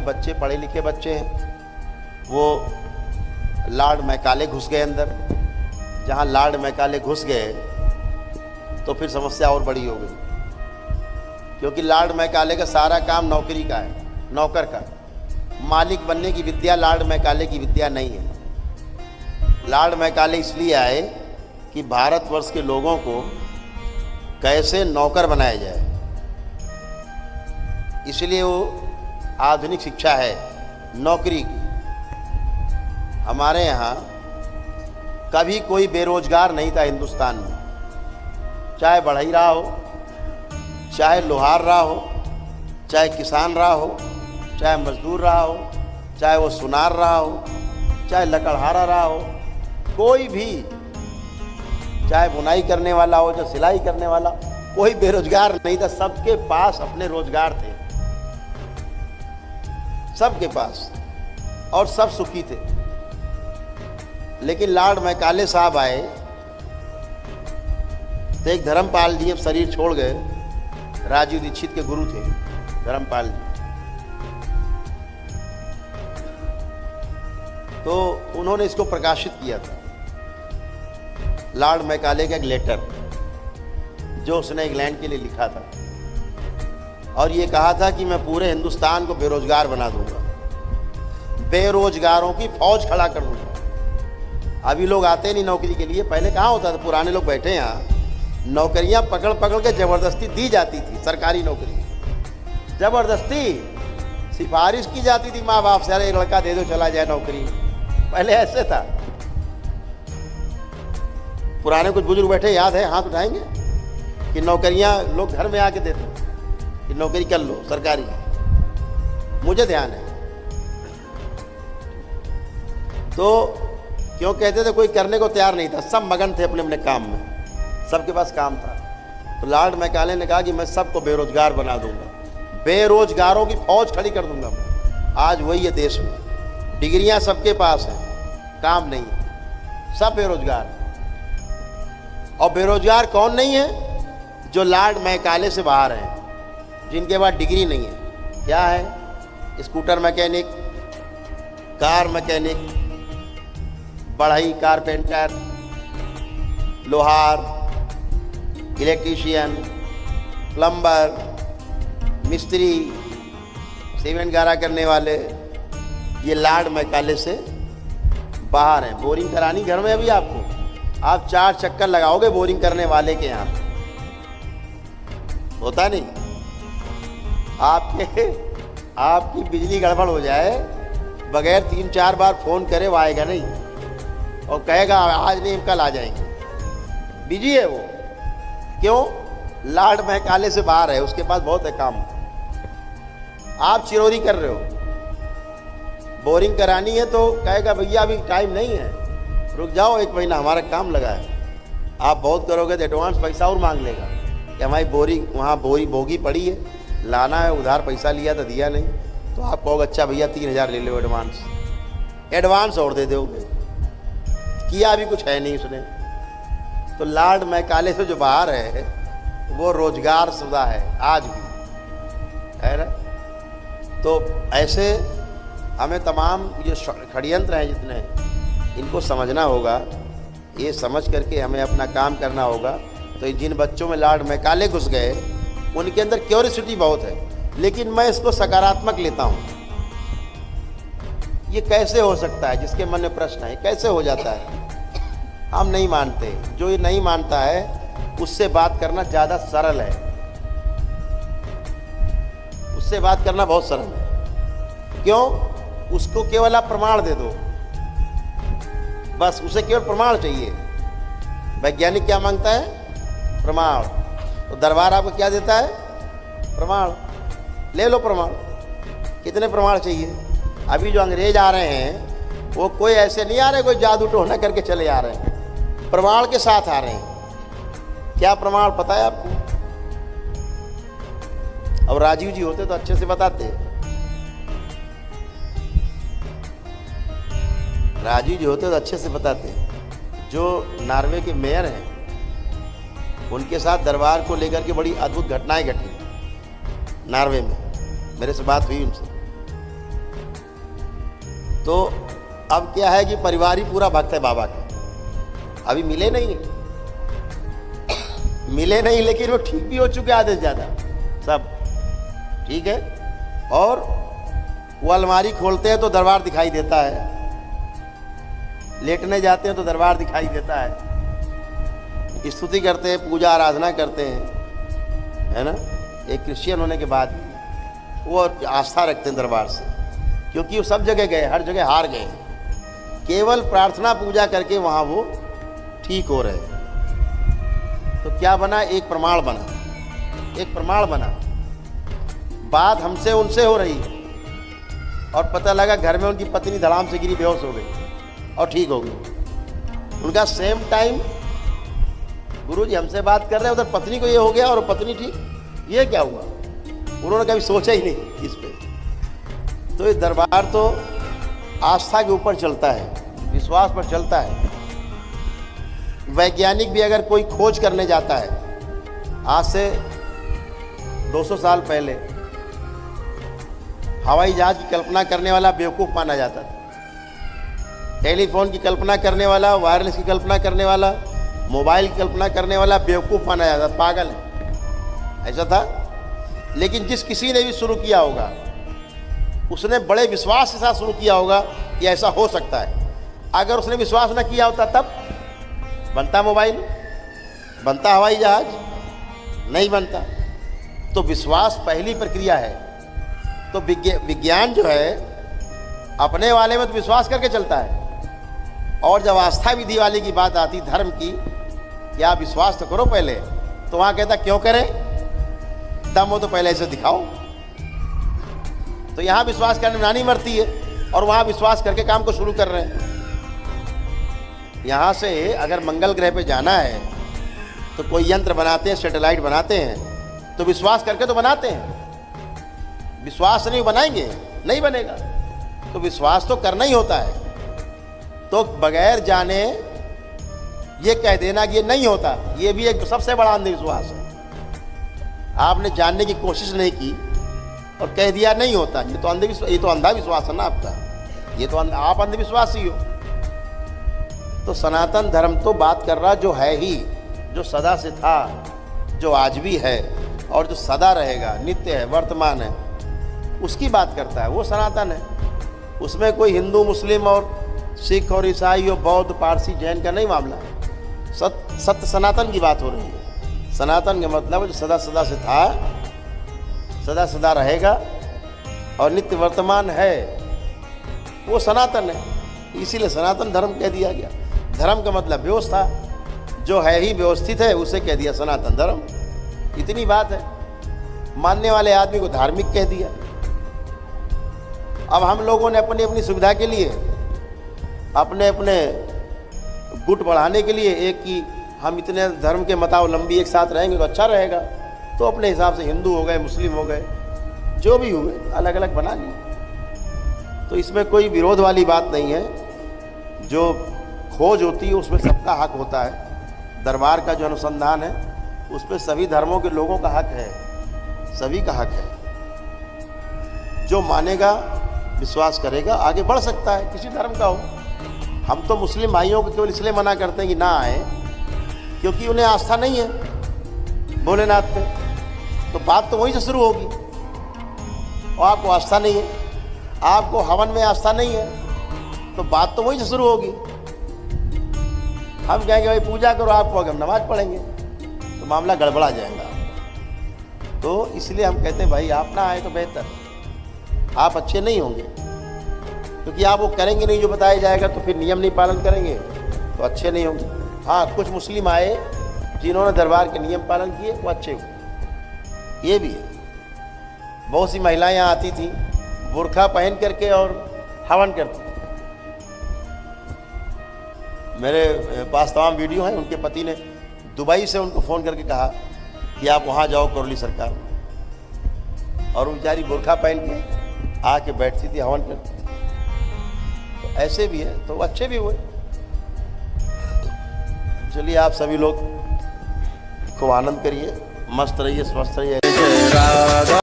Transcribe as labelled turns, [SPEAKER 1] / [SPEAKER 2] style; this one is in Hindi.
[SPEAKER 1] बच्चे पढ़े लिखे बच्चे हैं, वो लॉर्ड मैकाले घुस गए अंदर। जहाँ लॉर्ड मैकाले घुस गए तो फिर समस्या और बड़ी हो गई, क्योंकि लॉर्ड मैकाले का सारा काम नौकरी का है, नौकर का। मालिक बनने की विद्या लॉर्ड मैकाले की विद्या नहीं है। लॉर्ड मैकाले इसलिए आए कि भारतवर्ष के लोगों को कैसे नौकर बनाया जाए, इसलिए वो आधुनिक शिक्षा है नौकरी की। हमारे यहाँ कभी कोई बेरोजगार नहीं था हिंदुस्तान में, चाहे बढ़ई रहा हो, चाहे लोहार रहा हो, चाहे किसान रहा हो, चाहे मजदूर रहा हो, चाहे वो सुनार रहा हो, चाहे लकड़हारा रहा हो, कोई भी, चाहे बुनाई करने वाला हो, चाहे सिलाई करने वाला, कोई बेरोजगार नहीं था। सबके पास अपने रोजगार थे, सबके पास, और सब सुखी थे। लेकिन लॉर्ड मैकाले साहब आए तो एक धर्मपाल जी अब शरीर छोड़ गए, राजीव दीक्षित के गुरु थे धर्मपाल जी। तो उन्होंने इसको प्रकाशित किया था, लॉर्ड मैकाले का एक लेटर जो उसने इंग्लैंड के लिए लिखा था, और ये कहा था कि मैं पूरे हिंदुस्तान को बेरोजगार बना दूंगा, बेरोजगारों की फौज खड़ा कर दूंगा। अभी लोग आते नहीं नौकरी के लिए, पहले कहाँ होता था, पुराने लोग बैठे यहाँ, नौकरियां पकड़ पकड़ के जबरदस्ती दी जाती थी। सरकारी नौकरी जबरदस्ती सिफारिश की जाती थी माँ बाप से, अरे एक लड़का दे दो चला जाए नौकरी। पहले ऐसे था। पुराने कुछ बुजुर्ग बैठे याद है, हाथ उठाएंगे, कि नौकरियां लोग घर में आके देते कि नौकरी कर लो सरकारी, मुझे ध्यान है। तो क्यों कहते थे, कोई करने को तैयार नहीं था, सब मगन थे अपने अपने काम में, सबके पास काम था। तो लॉर्ड मैकाले ने कहा कि मैं सबको बेरोजगार बना दूंगा, बेरोजगारों की फौज खड़ी कर दूंगा मैं। आज वही है देश में, डिग्रियां सबके पास हैं, काम नहीं है, सब बेरोजगार। और बेरोजगार कौन नहीं है? जो लॉर्ड मैकाले से बाहर हैं, जिनके पास डिग्री नहीं है। क्या है? स्कूटर मैकेनिक, कार मैकेनिक, बढ़ई कारपेंटर, लोहार, इलेक्ट्रीशियन, प्लम्बर, मिस्त्री, सीमेंट गारा करने वाले, ये लॉर्ड मैकाले से बाहर हैं। बोरिंग करानी घर में अभी आपको, आप 4 चक्कर लगाओगे बोरिंग करने वाले के यहाँ, होता नहीं। आपकी बिजली गड़बड़ हो जाए, बगैर 3-4 बार फोन करे वो आएगा नहीं, और कहेगा आज नहीं कल आ जाएंगे। बिजी है वो, क्यों? लॉर्ड मैकाले से बाहर है, उसके पास बहुत है काम। आप चिरौरी कर रहे हो, बोरिंग करानी है तो कहेगा भैया अभी टाइम नहीं है, रुक जाओ 1 महीना, हमारा काम लगा है। आप बहुत करोगे तो एडवांस पैसा और मांग लेगा कि हमारी बोरिंग वहाँ बोगी पड़ी है, लाना है, उधार पैसा लिया था दिया नहीं, तो आप कहोगे अच्छा भैया 3000 ले लो एडवांस और दे दोगे, किया भी कुछ है नहीं उसने। तो लॉर्ड मैकाले से जो बाहर है वो रोजगार शुदा है आज भी, है ना। तो ऐसे हमें तमाम ये षड्यंत्र हैं जितने, इनको समझना होगा, ये समझ करके हमें अपना काम करना होगा। तो जिन बच्चों में लॉर्ड मैकाले घुस गए उनके अंदर क्यूरियोसिटी बहुत है, लेकिन मैं इसको सकारात्मक लेता हूँ। ये कैसे हो सकता है? जिसके मन में प्रश्न है कैसे हो जाता है, हम नहीं मानते। जो ये नहीं मानता है उससे बात करना ज़्यादा सरल है, उससे बात करना बहुत सरल है। क्यों? उसको केवल आप प्रमाण दे दो, बस उसे केवल प्रमाण चाहिए। वैज्ञानिक क्या मांगता है? प्रमाण। तो दरबार आपको क्या देता है? प्रमाण। ले लो प्रमाण। कितने प्रमाण चाहिए? अभी जो अंग्रेज आ रहे हैं वो कोई ऐसे नहीं आ रहे कोई जादू टोना करके चले आ रहे हैं, प्रमाण के साथ आ रहे हैं। क्या प्रमाण पता है आपको? अब राजीव जी होते तो अच्छे से बताते। राजीव जी होते तो अच्छे से बताते। जो नॉर्वे के मेयर हैं उनके साथ दरबार को लेकर के बड़ी अद्भुत घटनाएं घटी नॉर्वे में। मेरे से बात हुई उनसे, तो अब क्या है कि परिवार ही पूरा भक्त है बाबा का। अभी मिले नहीं लेकिन वो ठीक भी हो चुके आधे से ज़्यादा सब ठीक है। और वो अलमारी खोलते हैं तो दरबार दिखाई देता है, लेटने जाते हैं तो दरबार दिखाई देता है, स्तुति करते हैं, पूजा आराधना करते हैं, है ना। एक क्रिश्चियन होने के बाद वो आस्था रखते हैं दरबार से, क्योंकि वो सब जगह गए, हर जगह हार गए, केवल प्रार्थना पूजा करके वहाँ वो ठीक हो रहे। तो क्या बना, एक प्रमाण बना, बात हमसे उनसे हो रही और पता लगा घर में उनकी पत्नी धड़ाम से गिरी, बेहोश हो गई और ठीक हो गई। उनका सेम टाइम गुरुजी हमसे बात कर रहे हैं, उधर पत्नी को ये हो गया और पत्नी ठीक। ये क्या हुआ, उन्होंने कभी सोचा ही नहीं इस पे। तो ये दरबार तो आस्था के ऊपर चलता है, विश्वास पर चलता है। वैज्ञानिक भी अगर कोई खोज करने जाता है, आज से 200 साल पहले हवाई जहाज की कल्पना करने वाला बेवकूफ़ माना जाता था, टेलीफोन की कल्पना करने वाला, वायरलेस की कल्पना करने वाला, मोबाइल की कल्पना करने वाला बेवकूफ़ माना जाता था, पागल है, ऐसा था। लेकिन जिस किसी ने भी शुरू किया होगा उसने बड़े विश्वास के साथ शुरू किया होगा कि ऐसा हो सकता है। अगर उसने विश्वास न किया होता तब बनता मोबाइल, बनता हवाई जहाज, नहीं बनता। तो विश्वास पहली प्रक्रिया है। तो विज्ञान जो है अपने वाले में तो विश्वास करके चलता है, और जब आस्था विधि वाले की बात आती धर्म की, कि आप विश्वास तो करो पहले, तो वहाँ कहता क्यों करें, दम हो तो पहले ऐसे दिखाओ। तो यहाँ विश्वास करने में नानी मरती है और वहाँ विश्वास करके काम को शुरू कर रहे हैं। यहाँ से अगर मंगल ग्रह पे जाना है तो कोई यंत्र बनाते हैं, सैटेलाइट बनाते हैं, तो विश्वास करके तो बनाते हैं। विश्वास नहीं बनाएंगे, नहीं बनेगा। तो विश्वास तो करना ही होता है। तो बगैर जाने ये कह देना कि ये नहीं होता, ये भी एक सबसे बड़ा अंधविश्वास है। आपने जानने की कोशिश नहीं की और कह दिया नहीं होता, ये तो अंधविश्वास, ये तो अंधा विश्वास है ना आपका, ये तो आप अंधविश्वासी हो। तो सनातन धर्म तो बात कर रहा जो है ही, जो सदा से था, जो आज भी है और जो सदा रहेगा, नित्य है, वर्तमान है, उसकी बात करता है, वो सनातन है। उसमें कोई हिंदू, मुस्लिम और सिख और ईसाई और बौद्ध, पारसी, जैन का नहीं मामला है। सत्य सनातन की बात हो रही है। सनातन का मतलब जो सदा सदा से था, सदा सदा रहेगा और नित्य वर्तमान है, वो सनातन है। इसीलिए सनातन धर्म कह दिया गया। धर्म का मतलब व्यवस्था, जो है ही व्यवस्थित है, उसे कह दिया सनातन धर्म। इतनी बात है। मानने वाले आदमी को धार्मिक कह दिया। अब हम लोगों ने अपनी अपनी सुविधा के लिए, अपने अपने गुट बढ़ाने के लिए, एक कि हम इतने धर्म के मतावलंबी एक साथ रहेंगे तो अच्छा रहेगा, तो अपने हिसाब से हिंदू हो गए, मुस्लिम हो गए, जो भी हुए, अलग अलग बना लिए। तो इसमें कोई विरोध वाली बात नहीं है। जो खोज होती है उसमें सबका हक होता है। दरबार का जो अनुसंधान है उस पर सभी धर्मों के लोगों का हक है, सभी का हक है। जो मानेगा, विश्वास करेगा, आगे बढ़ सकता है, किसी धर्म का हो। हम तो मुस्लिम भाइयों को केवल इसलिए मना करते हैं कि ना आए, क्योंकि उन्हें आस्था नहीं है भोलेनाथ पे। तो बात तो वहीं से शुरू होगी। और आपको आस्था नहीं है, आपको हवन में आस्था नहीं है, तो बात तो वहीं से शुरू होगी। हम कहेंगे भाई पूजा करो, आपको अगर हम नमाज पढ़ेंगे, तो मामला गड़बड़ा जाएगा। तो इसलिए हम कहते हैं भाई आप ना आए तो बेहतर। आप अच्छे नहीं होंगे, क्योंकि आप वो करेंगे नहीं जो बताया जाएगा, तो फिर नियम नहीं पालन करेंगे तो अच्छे नहीं होंगे। हाँ, कुछ मुस्लिम आए जिन्होंने दरबार के नियम पालन किए, वो अच्छे हुए, ये भी है। बहुत सी महिलाएं यहाँ आती थी बुर्खा पहन करके और हवन करती थी। मेरे पास तमाम वीडियो हैं। उनके पति ने दुबई से उनको फ़ोन करके कहा कि आप वहाँ जाओ करौली सरकार, और वो बेचारी बुर्खा पहन के आके बैठती थी, हवन करती थी। तो ऐसे भी है, तो अच्छे भी हुए। चलिए आप सभी लोग खूब आनंद करिए, मस्त रहिए, स्वस्थ रहिए।